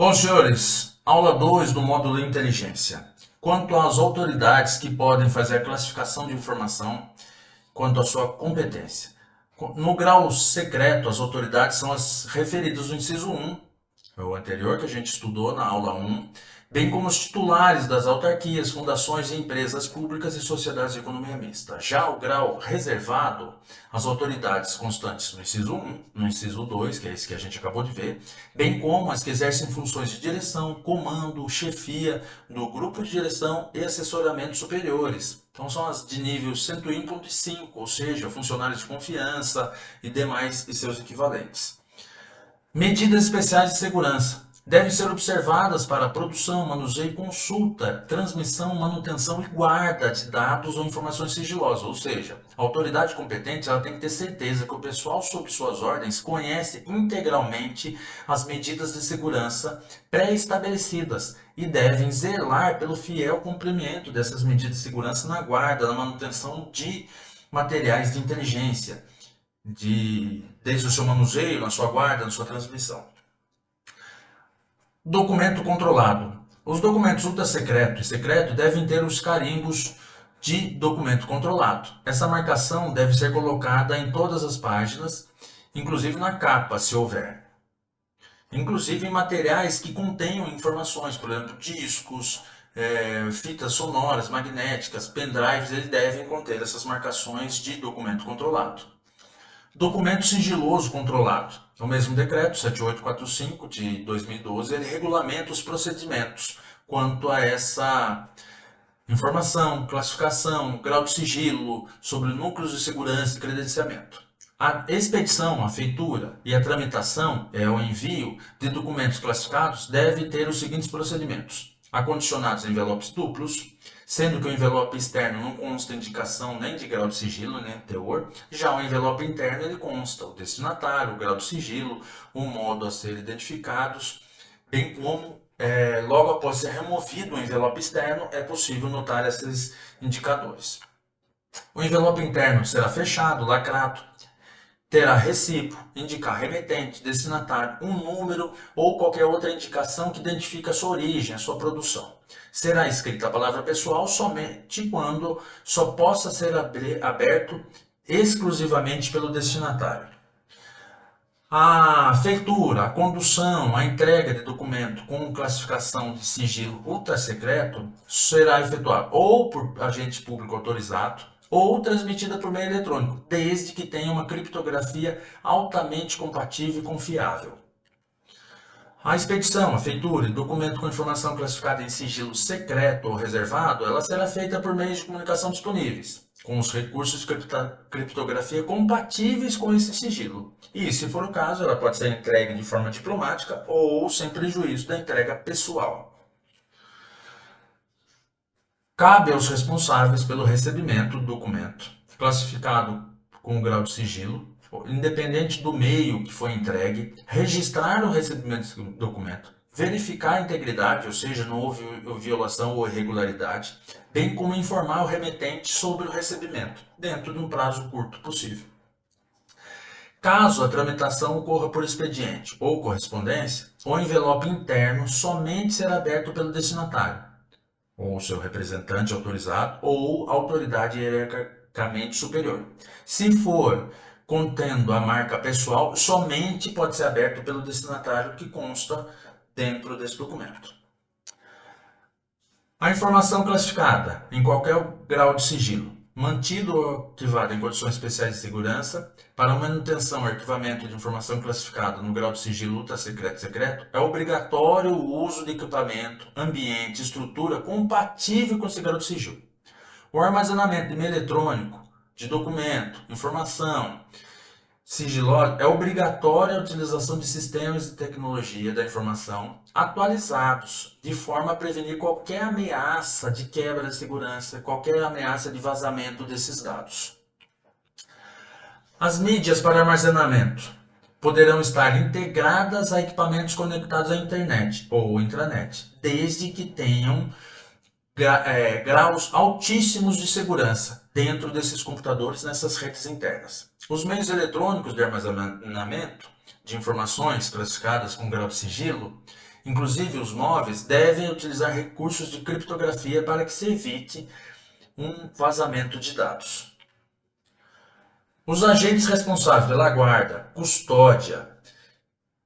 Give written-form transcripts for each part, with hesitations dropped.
Bom, senhores, aula 2 do módulo Inteligência. Quanto às autoridades que podem fazer a classificação de informação, quanto à sua competência. No grau secreto, as autoridades são as referidas no inciso 1, o anterior que a gente estudou na aula 1, bem como os titulares das autarquias, fundações e empresas públicas e sociedades de economia mista. Já o grau reservado, as autoridades constantes no inciso 1, no inciso 2, que é esse que a gente acabou de ver, bem como as que exercem funções de direção, comando, chefia do grupo de direção e assessoramento superiores. Então são as de nível 101.5, ou seja, funcionários de confiança e demais e seus equivalentes. Medidas especiais de segurança. Devem ser observadas para a produção, manuseio, consulta, transmissão, manutenção e guarda de dados ou informações sigilosas. Ou seja, a autoridade competente ela tem que ter certeza que o pessoal sob suas ordens conhece integralmente as medidas de segurança pré-estabelecidas e devem zelar pelo fiel cumprimento dessas medidas de segurança na guarda, na manutenção de materiais de inteligência, desde o seu manuseio, na sua guarda, na sua transmissão. Documento controlado. Os documentos ultra-secreto e secreto devem ter os carimbos de documento controlado. Essa marcação deve ser colocada em todas as páginas, inclusive na capa, se houver. Inclusive em materiais que contenham informações, por exemplo, discos, fitas sonoras, magnéticas, pendrives, eles devem conter essas marcações de documento controlado. Documento sigiloso controlado. O mesmo decreto 7845 de 2012, ele regulamenta os procedimentos quanto a essa informação, classificação, grau de sigilo sobre núcleos de segurança e credenciamento. A expedição, a feitura e a tramitação, o envio de documentos classificados deve ter os seguintes procedimentos: acondicionados em envelopes duplos, sendo que o envelope externo não consta indicação nem de grau de sigilo, nem de teor. Já o envelope interno ele consta o destinatário, o grau de sigilo, o modo a ser identificados, bem como logo após ser removido o envelope externo é possível notar esses indicadores. O envelope interno será fechado, lacrado, terá recibo, indicar remetente, destinatário, um número ou qualquer outra indicação que identifique a sua origem, a sua produção. Será escrita a palavra pessoal somente quando só possa ser aberto exclusivamente pelo destinatário. A feitura, a condução, a entrega de documento com classificação de sigilo ultra-secreto será efetuada ou por agente público autorizado ou transmitida por meio eletrônico, desde que tenha uma criptografia altamente compatível e confiável. A expedição, a feitura de documento com informação classificada em sigilo secreto ou reservado, ela será feita por meios de comunicação disponíveis, com os recursos de criptografia compatíveis com esse sigilo. E, se for o caso, ela pode ser entregue de forma diplomática ou sem prejuízo da entrega pessoal. Cabe aos responsáveis pelo recebimento do documento, classificado com o grau de sigilo, independente do meio que foi entregue, registrar o recebimento do documento, verificar a integridade, ou seja, não houve violação ou irregularidade, bem como informar o remetente sobre o recebimento, dentro de um prazo curto possível. Caso a tramitação ocorra por expediente ou correspondência, o envelope interno somente será aberto pelo destinatário, ou seu representante autorizado, ou autoridade hierarquicamente superior. Se for contendo a marca pessoal, somente pode ser aberto pelo destinatário que consta dentro desse documento. A informação classificada em qualquer grau de sigilo, mantido ou arquivado em condições especiais de segurança, para manutenção e arquivamento de informação classificada no grau de sigilo ultra-secreto e secreto, é obrigatório o uso de equipamento, ambiente, estrutura compatível com esse grau de sigilo. O armazenamento de meio eletrônico, de documento, informação sigilosa, é obrigatória a utilização de sistemas de tecnologia da informação atualizados, de forma a prevenir qualquer ameaça de quebra de segurança, qualquer ameaça de vazamento desses dados. As mídias para armazenamento poderão estar integradas a equipamentos conectados à internet ou intranet, desde que tenham graus altíssimos de segurança dentro desses computadores, nessas redes internas. Os meios eletrônicos de armazenamento de informações classificadas com grau de sigilo Inclusive, os móveis devem utilizar recursos de criptografia para que se evite um vazamento de dados. Os agentes responsáveis pela guarda, custódia,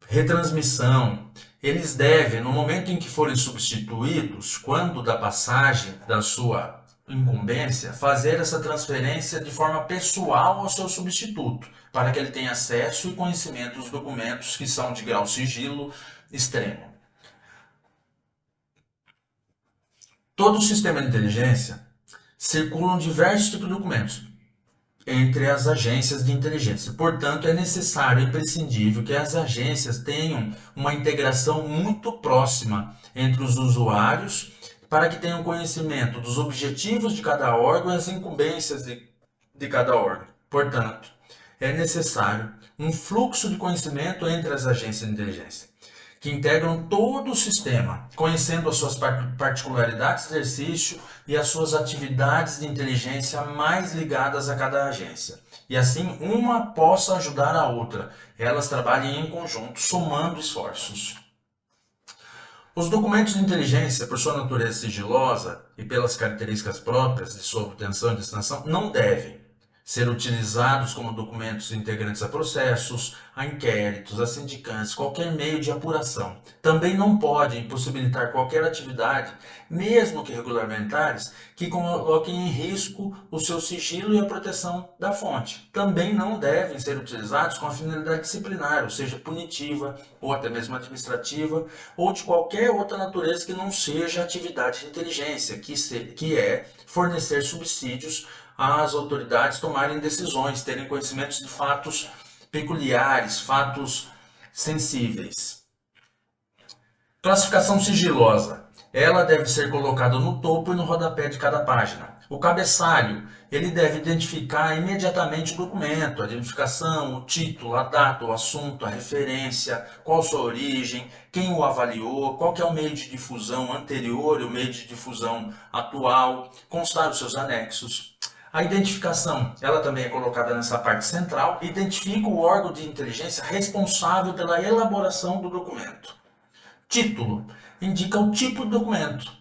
retransmissão, eles devem, no momento em que forem substituídos, quando da passagem da sua incumbência, fazer essa transferência de forma pessoal ao seu substituto, para que ele tenha acesso e conhecimento dos documentos que são de grau sigilo extremo. Todo o sistema de inteligência circulam diversos tipos de documentos entre as agências de inteligência. Portanto, é necessário e imprescindível que as agências tenham uma integração muito próxima entre os usuários para que tenham conhecimento dos objetivos de cada órgão e as incumbências de cada órgão. Portanto, é necessário um fluxo de conhecimento entre as agências de inteligência, que integram todo o sistema, conhecendo as suas particularidades de exercício e as suas atividades de inteligência mais ligadas a cada agência. E assim, uma possa ajudar a outra. Elas trabalhem em conjunto, somando esforços. Os documentos de inteligência, por sua natureza sigilosa e pelas características próprias de sua obtenção e destinação, não devem ser utilizados como documentos integrantes a processos, a inquéritos, a sindicantes, qualquer meio de apuração. Também não podem possibilitar qualquer atividade, mesmo que regulamentares, que coloquem em risco o seu sigilo e a proteção da fonte. Também não devem ser utilizados com a finalidade disciplinar, ou seja, punitiva, ou até mesmo administrativa, ou de qualquer outra natureza que não seja atividade de inteligência, que é fornecer subsídios às autoridades tomarem decisões, terem conhecimentos de fatos peculiares, fatos sensíveis. Classificação sigilosa. Ela deve ser colocada no topo e no rodapé de cada página. O cabeçalho, ele deve identificar imediatamente o documento, a identificação, o título, a data, o assunto, a referência, qual sua origem, quem o avaliou, qual que é o meio de difusão anterior e o meio de difusão atual, constar os seus anexos. A identificação, ela também é colocada nessa parte central, identifica o órgão de inteligência responsável pela elaboração do documento. Título, indica o tipo de documento.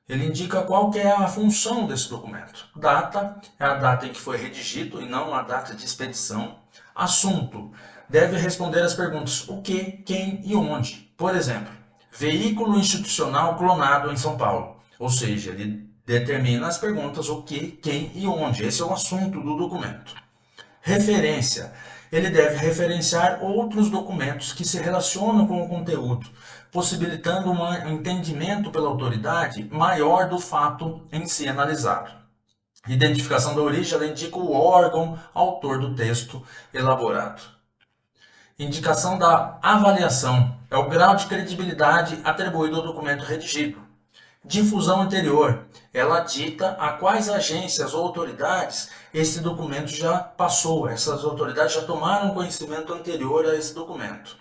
Ele indica qual que é a função desse documento. Data, é a data em que foi redigido e não a data de expedição. Assunto, deve responder as perguntas o que, quem e onde. Por exemplo, veículo institucional clonado em São Paulo. Ou seja, ele determina as perguntas o que, quem e onde. Esse é o assunto do documento. Referência. Ele deve referenciar outros documentos que se relacionam com o conteúdo, possibilitando um entendimento pela autoridade maior do fato em si analisado. Identificação da origem, ela indica o órgão autor do texto elaborado. Indicação da avaliação. É o grau de credibilidade atribuído ao documento redigido. Difusão anterior, ela dita a quais agências ou autoridades esse documento já passou, essas autoridades já tomaram conhecimento anterior a esse documento.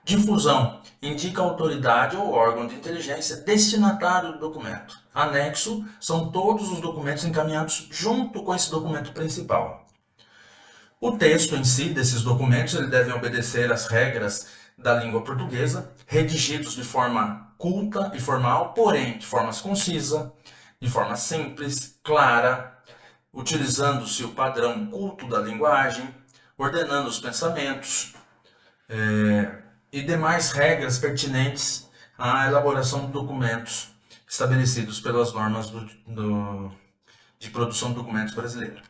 Difusão, indica a autoridade ou órgão de inteligência destinatário do documento. Anexo, são todos os documentos encaminhados junto com esse documento principal. O texto em si desses documentos, ele deve obedecer às regras da língua portuguesa, redigidos de forma culta e formal, porém de forma concisa, de forma simples, clara, utilizando-se o padrão culto da linguagem, ordenando os pensamentos e demais regras pertinentes à elaboração de documentos estabelecidos pelas normas de produção de documentos brasileira.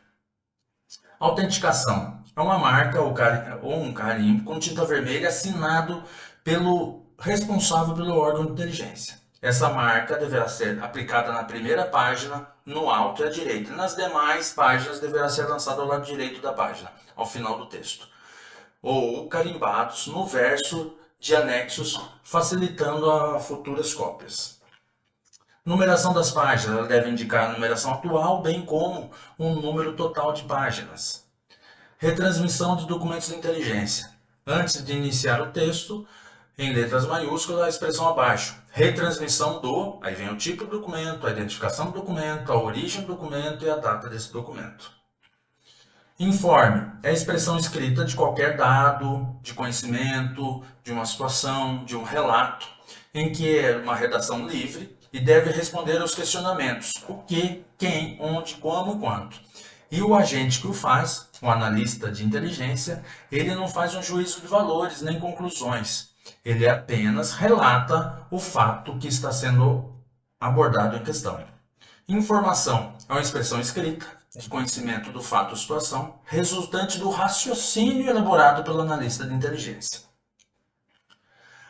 Autenticação é uma marca ou um carimbo com tinta vermelha assinado pelo responsável pelo órgão de inteligência. Essa marca deverá ser aplicada na primeira página, no alto e à direita. E nas demais páginas deverá ser lançada ao lado direito da página, ao final do texto. Ou carimbados no verso de anexos, facilitando a futuras cópias. Numeração das páginas, ela deve indicar a numeração atual, bem como um número total de páginas. Retransmissão de documentos de inteligência. Antes de iniciar o texto, em letras maiúsculas, a expressão abaixo. Retransmissão do, aí vem o tipo do documento, a identificação do documento, a origem do documento e a data desse documento. Informe é a expressão escrita de qualquer dado, de conhecimento, de uma situação, de um relato, em que é uma redação livre e deve responder aos questionamentos: o que, quem, onde, como, quanto. E o agente que o faz, o analista de inteligência, ele não faz um juízo de valores nem conclusões. Ele apenas relata o fato que está sendo abordado em questão. Informação é uma expressão escrita de conhecimento do fato ou situação, resultante do raciocínio elaborado pelo analista de inteligência.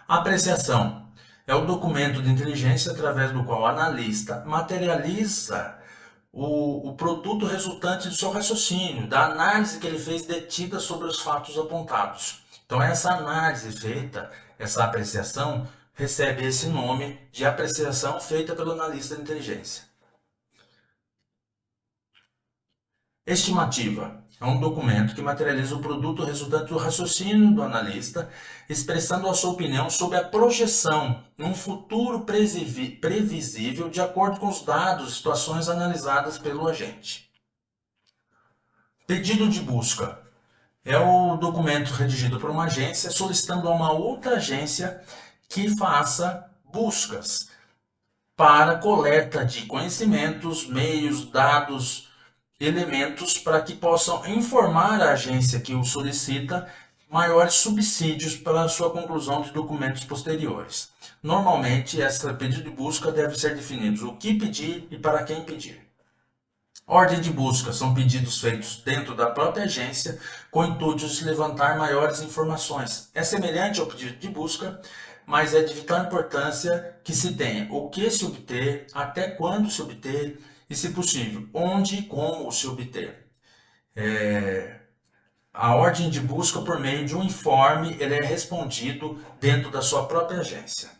Apreciação é o documento de inteligência através do qual o analista materializa o produto resultante do seu raciocínio, da análise que ele fez detida sobre os fatos apontados. Então, essa análise feita, essa apreciação, recebe esse nome de apreciação feita pelo analista de inteligência. Estimativa é um documento que materializa o produto resultante do raciocínio do analista, expressando a sua opinião sobre a projeção num futuro previsível de acordo com os dados e situações analisadas pelo agente. Pedido de busca é o documento redigido por uma agência solicitando a uma outra agência que faça buscas para coleta de conhecimentos, meios, dados, elementos para que possam informar a agência que o solicita maiores subsídios para a sua conclusão de documentos posteriores. Normalmente, esse pedido de busca deve ser definido o que pedir e para quem pedir. Ordem de busca são pedidos feitos dentro da própria agência com o intuito de levantar maiores informações. É semelhante ao pedido de busca, mas é de vital importância que se tenha o que se obter, até quando se obter e, se possível, onde e como se obter. A ordem de busca por meio de um informe ele é respondido dentro da sua própria agência.